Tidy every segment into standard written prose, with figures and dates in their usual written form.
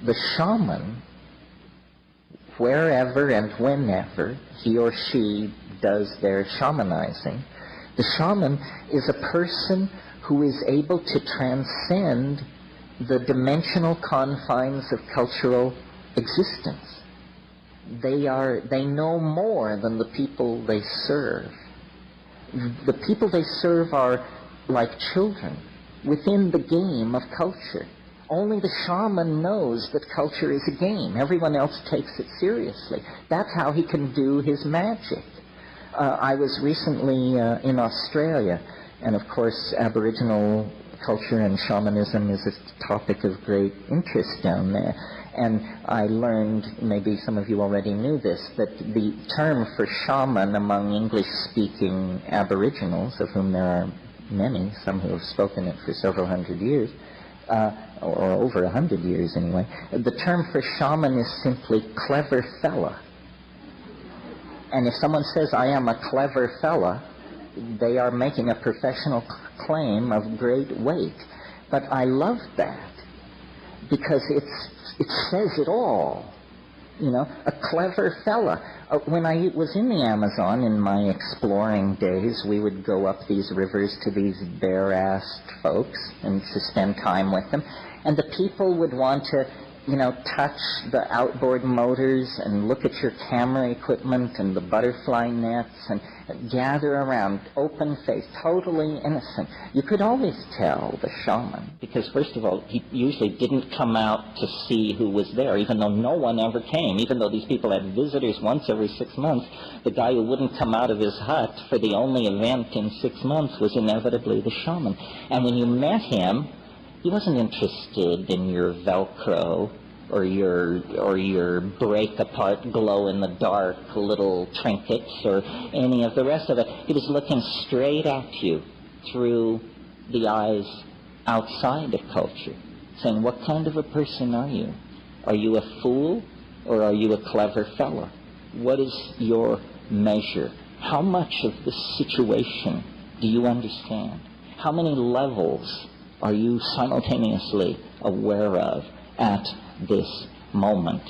The shaman, wherever and whenever he or she does their shamanizing, the shaman is a person who is able to transcend the dimensional confines of cultural existence. They know more than the people they serve. The people they serve are like children within the game of culture. Only the shaman knows that culture is a game. Everyone else takes it seriously. That's how he can do his magic. I was recently in Australia, and of course Aboriginal culture and shamanism is a topic of great interest down there. And I learned, maybe some of you already knew this, that the term for shaman among English-speaking Aboriginals, of whom there are many, some who have spoken it for several hundred years, or over 100 years anyway, the term for shaman is simply clever fella. And if someone says, I am a clever fella, they are making a professional claim of great weight. But I love that, because it says it all. You know, a clever fella. When I was in the Amazon in my exploring days, we would go up these rivers to these bare-assed folks and to spend time with them. And the people would want to, you know, touch the outboard motors and look at your camera equipment and the butterfly nets and gather around, open-faced, totally innocent. You could always tell the shaman, because first of all, he usually didn't come out to see who was there, even though no one ever came. Even though these people had visitors once every 6 months, the guy who wouldn't come out of his hut for the only event in 6 months was inevitably the shaman. And when you met him, he wasn't interested in your Velcro or your break-apart, glow-in-the-dark little trinkets or any of the rest of it. He was looking straight at you through the eyes outside of culture, saying, what kind of a person are you? Are you a fool or are you a clever fella? What is your measure? How much of the situation do you understand? How many levels are you simultaneously aware of at this moment?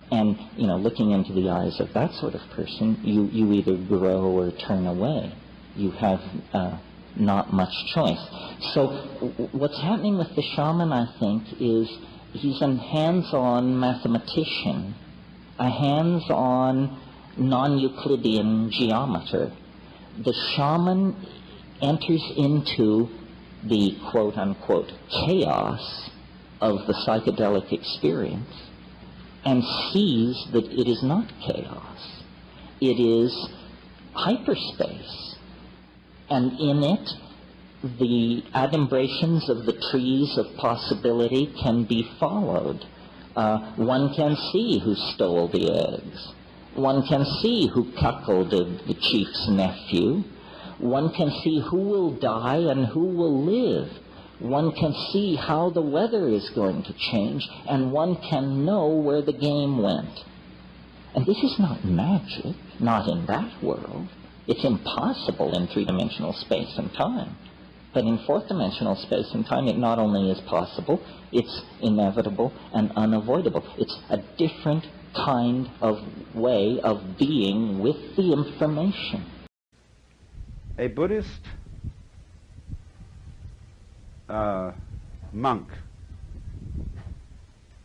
And, you know, looking into the eyes of that sort of person, you either grow or turn away. You have not much choice. So what's happening with the shaman, I think, is he's a hands-on mathematician, a hands-on non-Euclidean geometer. The shaman enters into the quote-unquote chaos of the psychedelic experience and sees that it is not chaos. It is hyperspace. And in it, the adumbrations of the trees of possibility can be followed. One can see who stole the eggs. One can see who cuckolded the chief's nephew. One can see who will die and who will live. One can see how the weather is going to change, and one can know where the game went. And this is not magic, not in that world. It's impossible in three-dimensional space and time. But in fourth-dimensional space and time, it not only is possible, it's inevitable and unavoidable. It's a different kind of way of being with the information. A Buddhist monk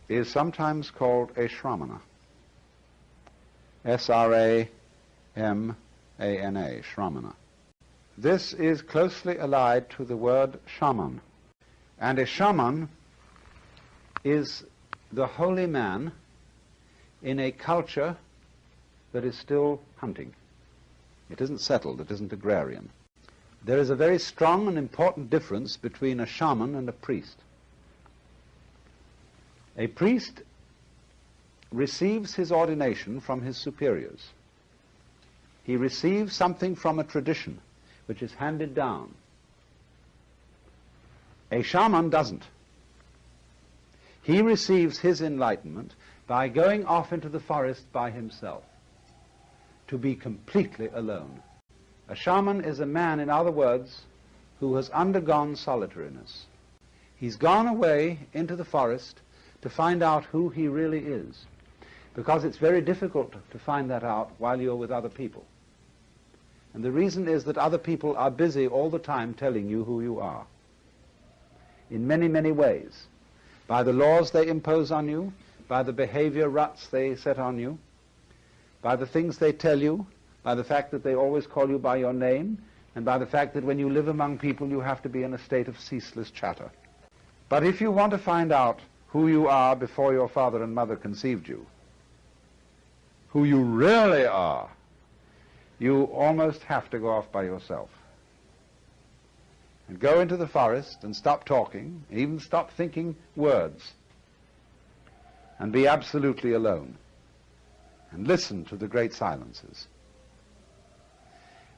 is sometimes called a shramana. S-R-A-M-A-N-A, shramana. This is closely allied to the word shaman. And a shaman is the holy man in a culture that is still hunting. It isn't settled, it isn't agrarian. There is a very strong and important difference between a shaman and a priest. A priest receives his ordination from his superiors. He receives something from a tradition which is handed down. A shaman doesn't. He receives his enlightenment by going off into the forest by himself, to be completely alone. A shaman is a man, in other words, who has undergone solitariness. He's gone away into the forest to find out who he really is, because it's very difficult to find that out while you're with other people. And the reason is that other people are busy all the time telling you who you are, in many, many ways, by the laws they impose on you, by the behavior ruts they set on you, by the things they tell you, by the fact that they always call you by your name, and by the fact that when you live among people you have to be in a state of ceaseless chatter. But if you want to find out who you are before your father and mother conceived you, who you really are, you almost have to go off by yourself and go into the forest and stop talking, even stop thinking words, and be absolutely alone and listen to the great silences.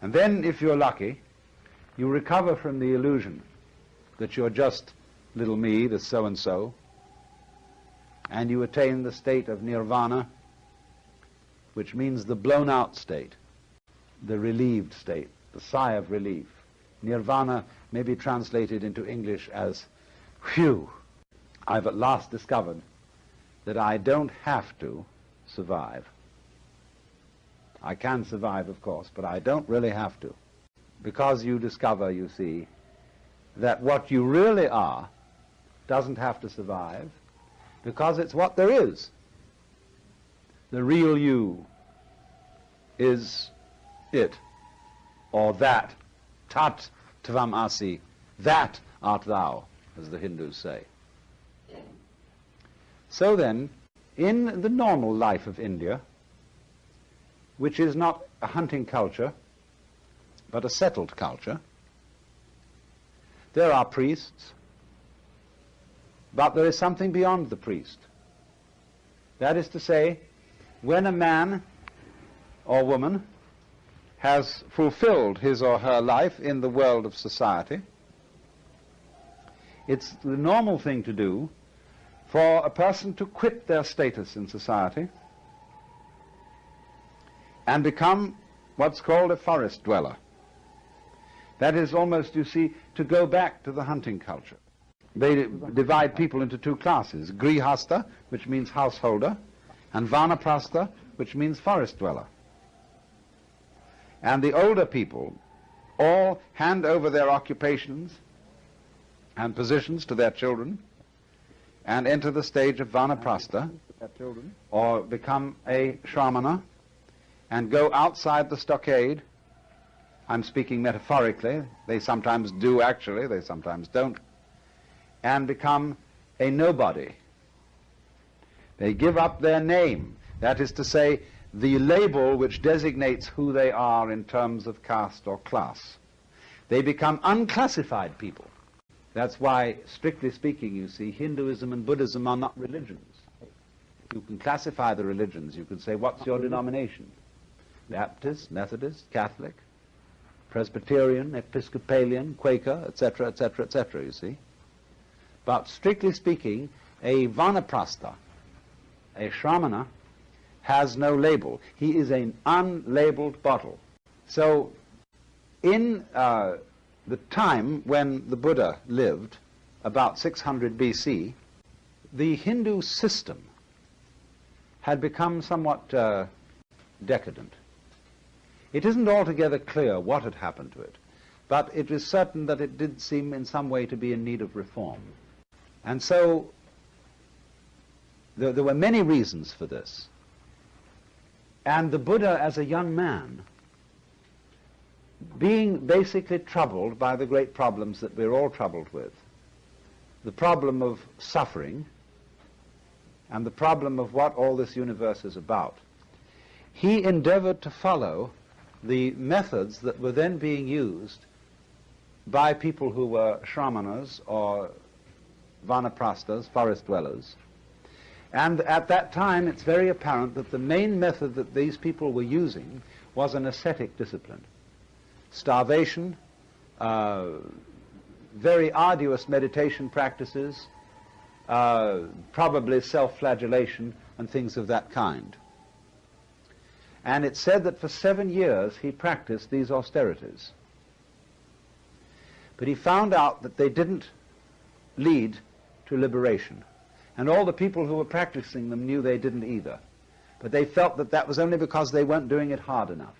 And then, if you're lucky, you recover from the illusion that you're just little me, the so-and-so, and you attain the state of nirvana, which means the blown-out state, the relieved state, the sigh of relief. Nirvana may be translated into English as, phew, I've at last discovered that I don't have to survive. I can survive, of course, but I don't really have to. Because you discover, you see, that what you really are doesn't have to survive, because it's what there is. The real you is it, or that. Tat tvam asi, that art thou, as the Hindus say. So then, in the normal life of India, which is not a hunting culture, but a settled culture, there are priests, but there is something beyond the priest. That is to say, when a man or woman has fulfilled his or her life in the world of society, it's the normal thing to do for a person to quit their status in society and become what's called a forest dweller. That is almost, you see, to go back to the hunting culture. They divide people into two classes: grihasta, which means householder, and vanaprastha, which means forest dweller. And the older people all hand over their occupations and positions to their children and enter the stage of vanaprastha, or become a shramana, and go outside the stockade. I'm speaking metaphorically. They sometimes do actually, they sometimes don't. And become a nobody. They give up their name. That is to say, the label which designates who they are in terms of caste or class. They become unclassified people. That's why, strictly speaking, you see, Hinduism and Buddhism are not religions. You can classify the religions. You can say, what's your denomination? Baptist, Methodist, Catholic, Presbyterian, Episcopalian, Quaker, etc., etc., etc., you see. But strictly speaking, a vanaprastha, a shramana, has no label. He is an unlabeled bottle. So in the time when the Buddha lived, about 600 BC, the Hindu system had become somewhat decadent. It isn't altogether clear what had happened to it, but it is certain that it did seem in some way to be in need of reform. And so there were many reasons for this. And the Buddha, as a young man, being basically troubled by the great problems that we're all troubled with, the problem of suffering and the problem of what all this universe is about, he endeavored to follow the methods that were then being used by people who were shramanas or vanaprasthas, forest dwellers. And at that time, it's very apparent that the main method that these people were using was an ascetic discipline. Starvation, very arduous meditation practices, probably self-flagellation and things of that kind. And it's said that for 7 years he practiced these austerities. But he found out that they didn't lead to liberation. And all the people who were practicing them knew they didn't either. But they felt that that was only because they weren't doing it hard enough.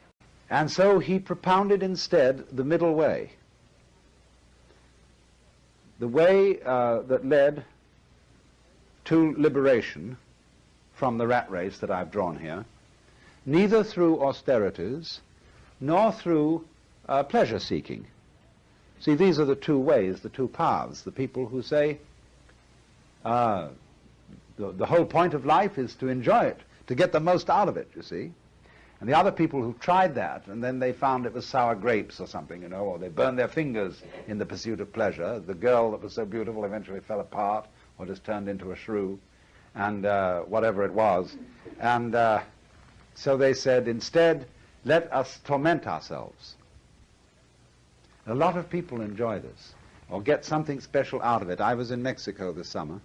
And so he propounded instead the middle way. The way that led to liberation from the rat race that I've drawn here, neither through austerities nor through pleasure-seeking. See, these are the two ways, the two paths. The people who say the whole point of life is to enjoy it, to get the most out of it, you see. And the other people who tried that, and then they found it was sour grapes or something, you know, or they burned their fingers in the pursuit of pleasure. The girl that was so beautiful eventually fell apart, or just turned into a shrew, and whatever it was. And so they said, instead, let us torment ourselves. A lot of people enjoy this, or get something special out of it. I was in Mexico this summer,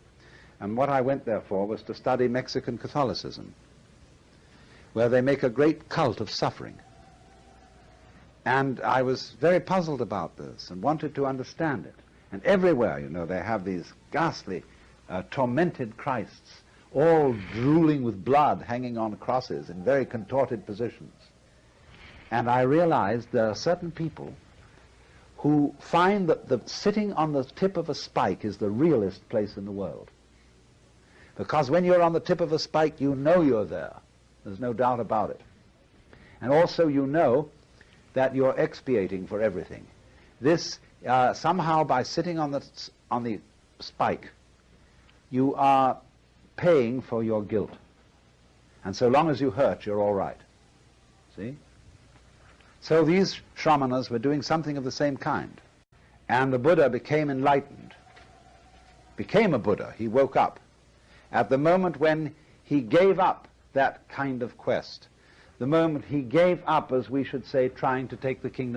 and what I went there for was to study Mexican Catholicism, where they make a great cult of suffering. And I was very puzzled about this and wanted to understand it. And everywhere, you know, they have these ghastly, tormented Christs, all drooling with blood, hanging on crosses in very contorted positions. And I realized there are certain people who find that the sitting on the tip of a spike is the realest place in the world. Because when you're on the tip of a spike, you know you're there. There's no doubt about it. And also you know that you're expiating for everything. This, somehow by sitting on the spike, you are paying for your guilt. And so long as you hurt, you're all right. See? So these shamanas were doing something of the same kind. And the Buddha became enlightened, became a Buddha. He woke up at the moment when he gave up that kind of quest, the moment he gave up, as we should say, trying to take the kingdom